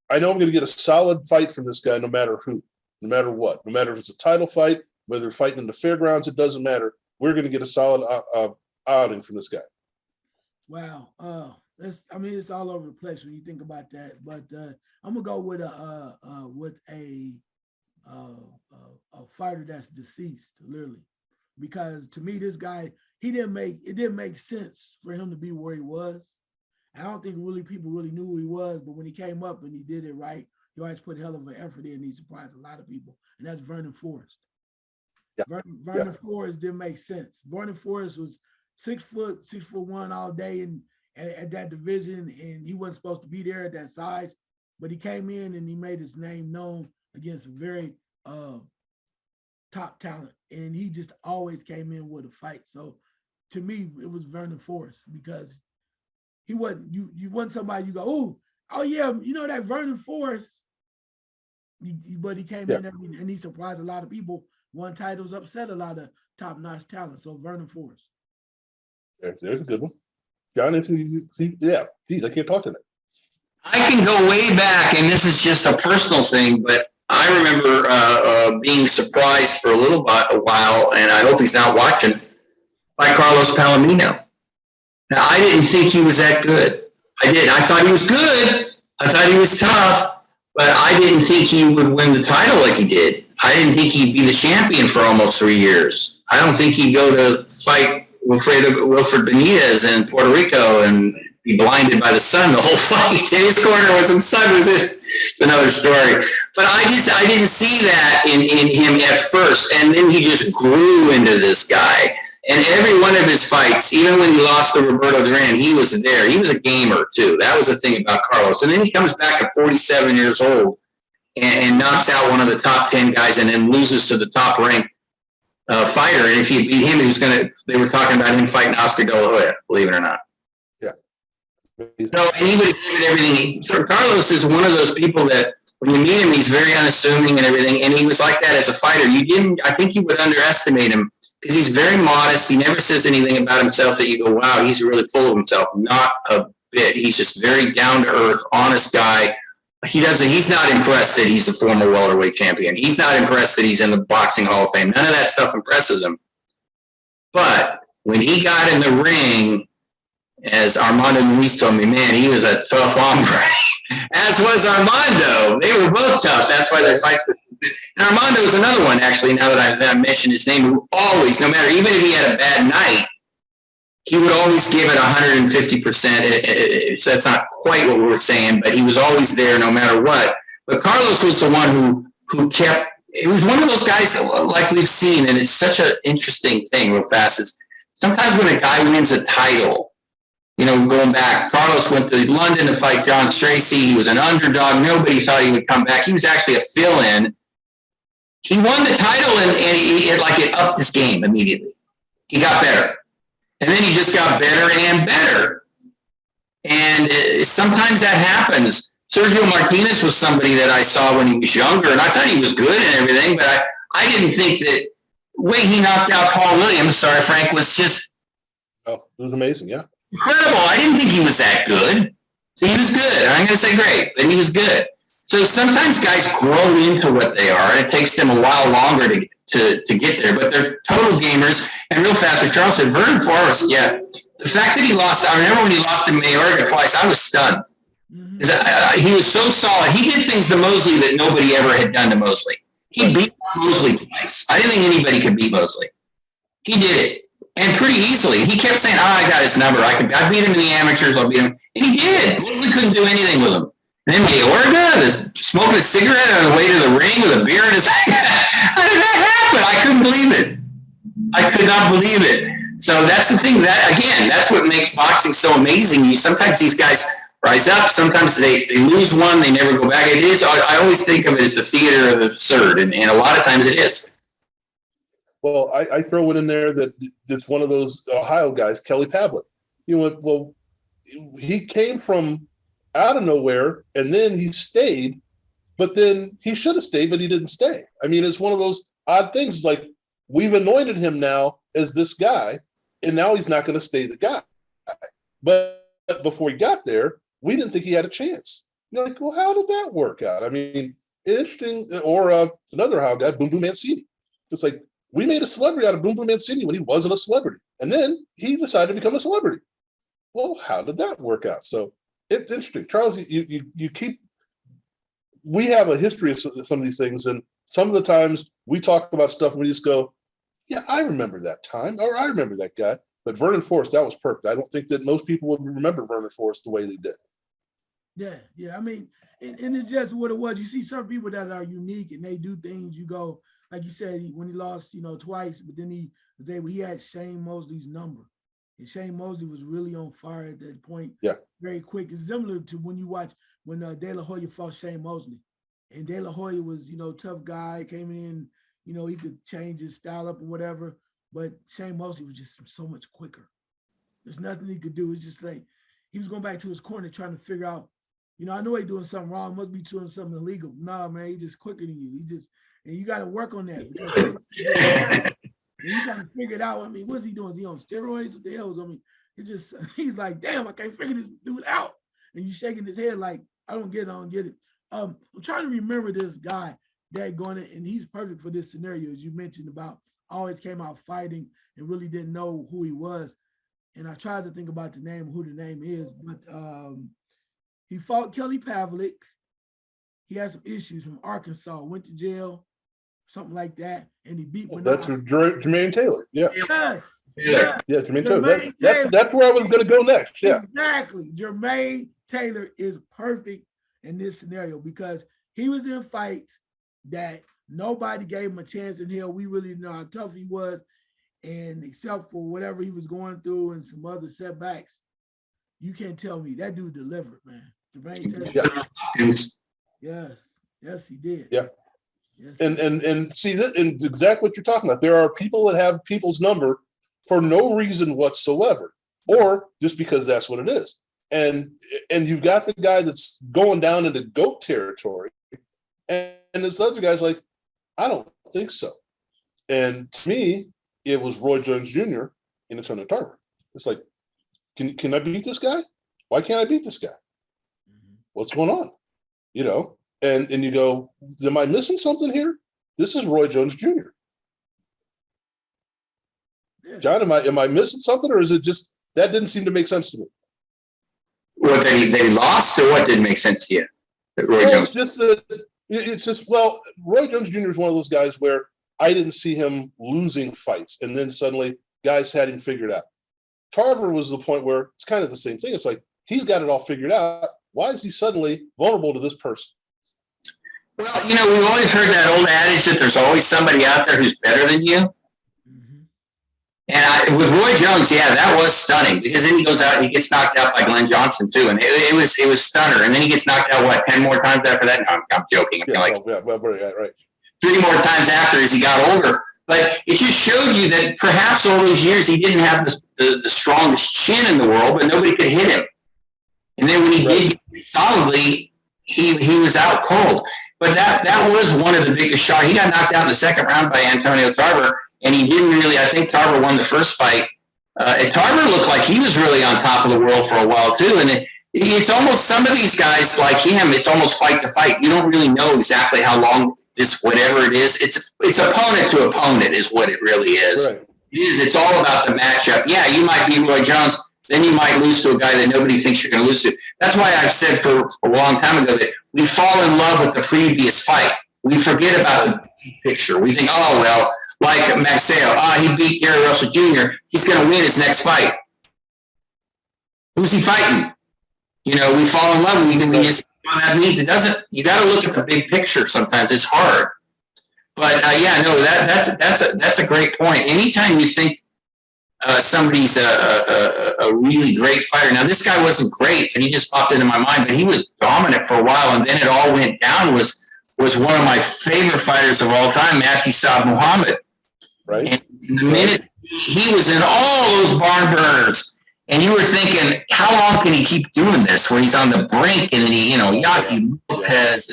Speaker 1: I know I'm going to get a solid fight from this guy no matter who, no matter what, no matter if it's a title fight, whether they're fighting in the fairgrounds, it doesn't matter. We're going to get a solid outing from this guy.
Speaker 3: Wow. It's all over the place when you think about that. But I'm gonna go with a fighter that's deceased, literally, because to me, this guy, it didn't make sense for him to be where he was. I don't think people really knew who he was, but when he came up and he did it right, he always put a hell of an effort in. And he surprised a lot of people, and that's Vernon Forrest. Yeah. Vernon Forrest didn't make sense. Vernon Forrest was 6'1" all day and at that division, and he wasn't supposed to be there at that size, but he came in and he made his name known against a very top talent, and he just always came in with a fight. So to me, it was Vernon Forrest, because he wasn't you wasn't somebody you go, oh yeah, you know that Vernon Forrest, but he came in and he surprised a lot of people, won titles, upset a lot of top-notch talent. So Vernon Forrest.
Speaker 1: There's a good one. John, geez, I can't talk to that.
Speaker 2: I can go way back, and this is just a personal thing, but I remember being surprised for a while, and I hope he's not watching, by Carlos Palomino. Now, I didn't think he was that good. I did. I thought he was good. I thought he was tough, but I didn't think he would win the title like he did. I didn't think he'd be the champion for almost 3 years. I don't think he'd go to fight Wilfred Benitez in Puerto Rico and be blinded by the sun the whole fight. His corner was in the sun. It's another story. But I didn't see that in him at first, and then he just grew into this guy. And every one of his fights, even when he lost to Roberto Duran, he was there. He was a gamer too. That was the thing about Carlos. And then he comes back at 47 years old and knocks out one of the top 10 guys, and then loses to the top ranked fighter. And if he beat him, they were talking about him fighting Oscar De La Hoya, believe it or not.
Speaker 1: Yeah.
Speaker 2: So, and he would have given everything. Carlos is one of those people that when you meet him, he's very unassuming and everything. And he was like that as a fighter. I think you would underestimate him because he's very modest. He never says anything about himself that you go, wow, he's really full of himself. Not a bit. He's just very down to earth, honest guy. He's not impressed that he's a former welterweight champion. He's not impressed that he's in the Boxing Hall of Fame. None of that stuff impresses him. But when he got in the ring, as Armando Ruiz told me, man, he was a tough hombre. As was Armando. They were both tough. That's why their fights were. And Armando is another one, actually, now that I've mentioned his name, who always, no matter, even if he had a bad night, he would always give it 150%. So that's not quite what we were saying, but he was always there no matter what. But Carlos was the one who kept, it was one of those guys like we've seen, and it's such an interesting thing real fast, is sometimes when a guy wins a title, going back, Carlos went to London to fight John Stracey. He was an underdog. Nobody thought he would come back. He was actually a fill-in. He won the title, and it upped his game immediately. He got better. And then he just got better and better. And sometimes that happens. Sergio Martinez was somebody that I saw when he was younger, and I thought he was good and everything, but I didn't think that the way he knocked out Paul Williams, Frank, was just...
Speaker 1: Oh, it was amazing, yeah.
Speaker 2: Incredible. I didn't think he was that good. He was good. I'm going to say great, but he was good. So sometimes guys grow into what they are, and it takes them a while longer to get there, but they're total gamers. And real fast, what Charles said, Vernon Forrest, yeah. The fact that he lost, I remember when he lost to Mayorga twice, I was stunned. Mm-hmm. He was so solid. He did things to Mosley that nobody ever had done to Mosley. He beat Mosley twice. I didn't think anybody could beat Mosley. He did it. And pretty easily. He kept saying, I got his number. I beat him in the amateurs. I'll beat him. And he did. Mosley couldn't do anything with him. And then Mayorga is smoking a cigarette on the way to the ring with a beer in his hand. How did that happen? I couldn't believe it. I could not believe it. So that's the thing. That's what makes boxing so amazing. Sometimes these guys rise up. Sometimes they lose one. They never go back. It is. I always think of it as the theater of the absurd. And a lot of times it is.
Speaker 1: Well, I throw it in there that it's one of those Ohio guys, Kelly Pavlik. You went, well, he came from out of nowhere and then he stayed, but then he should have stayed, but he didn't stay. I mean, it's one of those odd things. Like, we've anointed him now as this guy, and now he's not going to stay the guy. But before he got there, we didn't think he had a chance. You're like, well, how did that work out? I mean, interesting. Or another Ohio guy, Boom Boom Mancini. It's like, we made a celebrity out of Boom Boom Mancini when he wasn't a celebrity. And then he decided to become a celebrity. Well, how did that work out? So it's interesting. Charles, you keep, we have a history of some of these things. And some of the times we talk about stuff and we just go, yeah, I remember that time, or I remember that guy. But Vernon Forrest, that was perfect. I don't think that most people would remember Vernon Forrest the way they did.
Speaker 3: Yeah. I mean, and it's just what it was. You see some people that are unique and they do things, you go, like you said, when he lost, twice, but then he had Shane Mosley's number. And Shane Mosley was really on fire at that point.
Speaker 1: Yeah.
Speaker 3: Very quick. It's similar to when you watch when De La Hoya fought Shane Mosley. And De La Hoya was, tough guy, came in, he could change his style up and whatever. But Shane Mosley was just so much quicker. There's nothing he could do. It's just like he was going back to his corner trying to figure out, I know he's doing something wrong, must be doing something illegal. Nah, man, he's just quicker than you. And you got to work on that because he's trying to figure it out. I mean, what's he doing? Is he on steroids? What the hell? I mean, he's like, damn, I can't figure this dude out. And you shaking his head like, I don't get it. I'm trying to remember this guy that and he's perfect for this scenario, as you mentioned about always came out fighting and really didn't know who he was. And I tried to think about the name, who the name is, but he fought Kelly Pavlik. He had some issues from Arkansas, went to jail, something like that, and he beat
Speaker 1: That's Jermaine Taylor. Yeah.
Speaker 3: Yes.
Speaker 1: Yeah, Jermaine Taylor. That's where I was going to go next. Yeah.
Speaker 3: Exactly. Jermaine Taylor is perfect in this scenario because he was in fights that nobody gave him a chance in here. We really know how tough he was. And except for whatever he was going through and some other setbacks, you can't tell me that dude delivered, man. Jermaine Taylor.
Speaker 1: Yeah.
Speaker 3: Yes, he did.
Speaker 1: Yeah.
Speaker 3: Yes,
Speaker 1: and see that, and exactly what you're talking about. There are people that have people's number for no reason whatsoever, or just because that's what it is. And you've got the guy that's going down into GOAT territory, and this other guy's like, I don't think so. And to me, it was Roy Jones Jr. in Antonio Tarver. It's like, can I beat this guy? Why can't I beat this guy? What's going on? And you go, am I missing something here? This is Roy Jones Jr. Yeah. John, am I missing something, or is it just that didn't seem to make sense to me?
Speaker 2: What, they lost, or what didn't make sense to you?
Speaker 1: It's just Roy Jones Jr. is one of those guys where I didn't see him losing fights, and then suddenly guys had him figured out. Tarver was the point where it's kind of the same thing. It's like he's got it all figured out. Why is he suddenly vulnerable to this person?
Speaker 2: Well, we've always heard that old adage that there's always somebody out there who's better than you. Mm-hmm. And with Roy Jones, yeah, that was stunning because then he goes out and he gets knocked out by Glenn Johnson too, and it was stunner. And then he gets knocked out 10 more times after that. No, I'm joking. Right. 3 more times after as he got older. But it just showed you that perhaps all those years he didn't have the strongest chin in the world, but nobody could hit him. And then when he did solidly, he was out cold. But that was one of the biggest shots. He got knocked out in the second round by Antonio Tarver, and he didn't really. I think Tarver won the first fight. And Tarver looked like he was really on top of the world for a while too. And it's almost some of these guys like him. It's almost fight to fight. You don't really know exactly how long this whatever it is. It's opponent to opponent is what it really is.
Speaker 1: Right.
Speaker 2: It is. It's all about the matchup. Yeah, you might be Roy Jones. Then you might lose to a guy that nobody thinks you're going to lose to. That's why I've said for a long time ago that we fall in love with the previous fight. We forget about the big picture. We think, oh, well, like Maxeo, he beat Gary Russell Jr. He's going to win his next fight. Who's he fighting? We fall in love. We just that means it doesn't. You got to look at the big picture. Sometimes it's hard. But that's a great point. Anytime you think somebody's a really great fighter. Now, this guy wasn't great, and he just popped into my mind, but he was dominant for a while, and then it all went down. Was one of my favorite fighters of all time, Matthew Saab Muhammad.
Speaker 1: right?
Speaker 2: And the minute he was in all those barn burners, and you were thinking, how long can he keep doing this? Where he's on the brink, and then he, Yaki Lopez.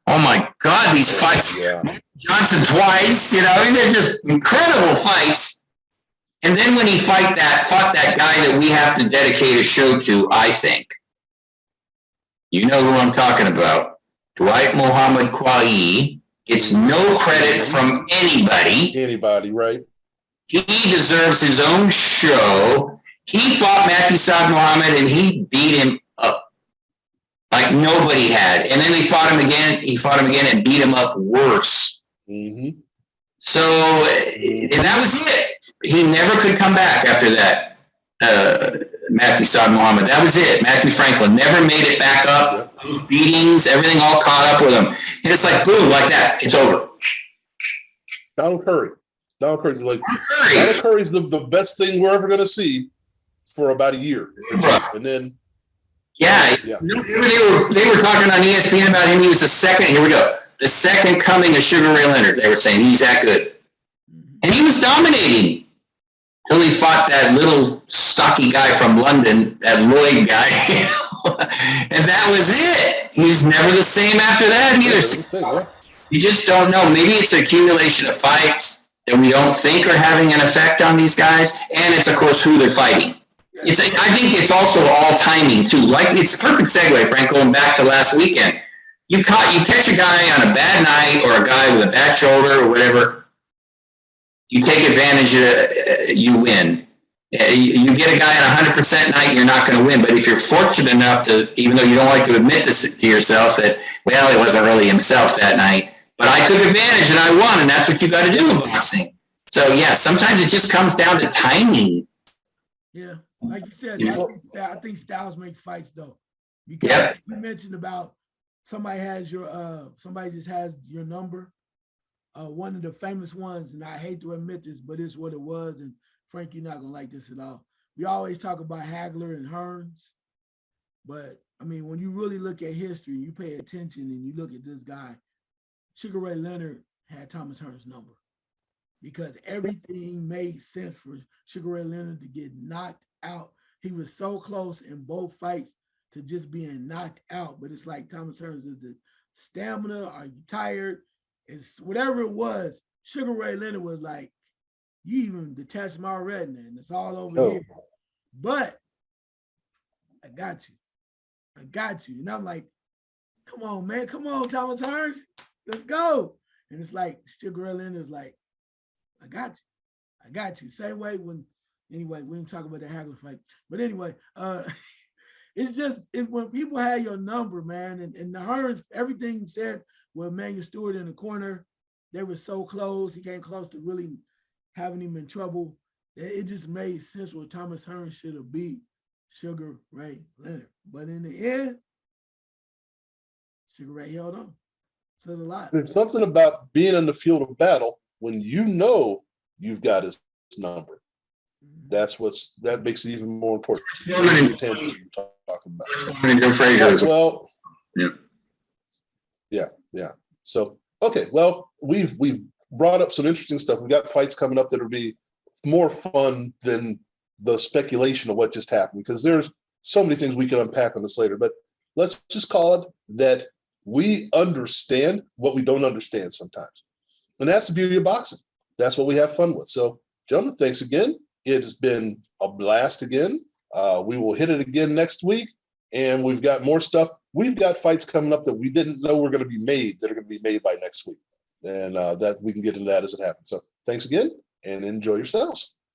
Speaker 2: Oh my God, these fights.
Speaker 1: Yeah.
Speaker 2: Johnson twice, I mean, they're just incredible fights. And then when he fought that guy that we have to dedicate a show to, I think. You know who I'm talking about. Dwight Muhammad Quayi gets no credit from anybody.
Speaker 1: Anybody, right?
Speaker 2: He deserves his own show. He fought Matthew Saad Muhammad and he beat him up like nobody had. And then he fought him again and beat him up worse.
Speaker 1: Mm-hmm.
Speaker 2: So, and that was it. He never could come back after that. Matthew Saad Muhammad. That was it. Matthew Franklin never made it back up.
Speaker 1: Yep.
Speaker 2: Those beatings, everything all caught up with him. And it's like, boom, like that. It's over.
Speaker 1: Donald Curry's like, Donald Curry's the best thing we're ever going to see for about a year. And then.
Speaker 2: Yeah. They were talking on ESPN about him. He was the second coming of Sugar Ray Leonard. They were saying he's that good. And he was dominating. Until he fought that little stocky guy from London, that Lloyd guy. And that was it. He's never the same after that either. You just don't know. Maybe it's an accumulation of fights that we don't think are having an effect on these guys. And it's, of course, who they're fighting. I think it's also all timing, too. Like, it's a perfect segue, Frank, going back to last weekend. You catch a guy on a bad night or a guy with a bad shoulder or whatever. You take advantage of it, you win. You get a guy on 100% night, you're not going to win. But if you're fortunate enough to, even though you don't like to admit this to yourself, that, well, it wasn't really himself that night, but I took advantage and I won, and that's what you got to do in boxing. So, yeah, sometimes it just comes down to timing.
Speaker 3: Yeah, like you said, I think styles make fights, though. Because you mentioned about somebody just has your number. One of the famous ones, and I hate to admit this, but it's what it was. And Frank, you're not gonna like this at all. We always talk about Hagler and Hearns, but I mean, when you really look at history, you pay attention and you look at this guy, Sugar Ray Leonard had Thomas Hearns' number because everything made sense for Sugar Ray Leonard to get knocked out. He was so close in both fights to just being knocked out, but it's like Thomas Hearns is the stamina. Are you tired? It's whatever it was. Sugar Ray Leonard was like, you even detached my retina and it's all over here. But I got you. And I'm like, come on, man. Come on, Thomas Hearns. Let's go. And it's like Sugar Ray Leonard is like, I got you. Same way anyway, we didn't talk about the Hagler fight. But anyway, it's just when people have your number, man, and the Hearns, everything said with Emmanuel Stewart in the corner, they were so close. He came close to really having him in trouble. It just made sense what Thomas Hearns should have beat Sugar Ray Leonard. But in the end, Sugar Ray held on. Says a lot.
Speaker 1: There's something about being in the field of battle when you know you've got his number. That makes it even more important. The attention you're talking about. Well, yeah. So, okay. Well, we've brought up some interesting stuff. We got fights coming up that'll be more fun than the speculation of what just happened, because there's so many things we can unpack on this later. But let's just call it that we understand what we don't understand sometimes, and that's the beauty of boxing. That's what we have fun with. So, gentlemen, thanks again. It has been a blast again. We will hit it again next week, and we've got more stuff. We've got fights coming up that we didn't know were going to be made that are going to be made by next week, and that we can get into that as it happens. So thanks again, and enjoy yourselves.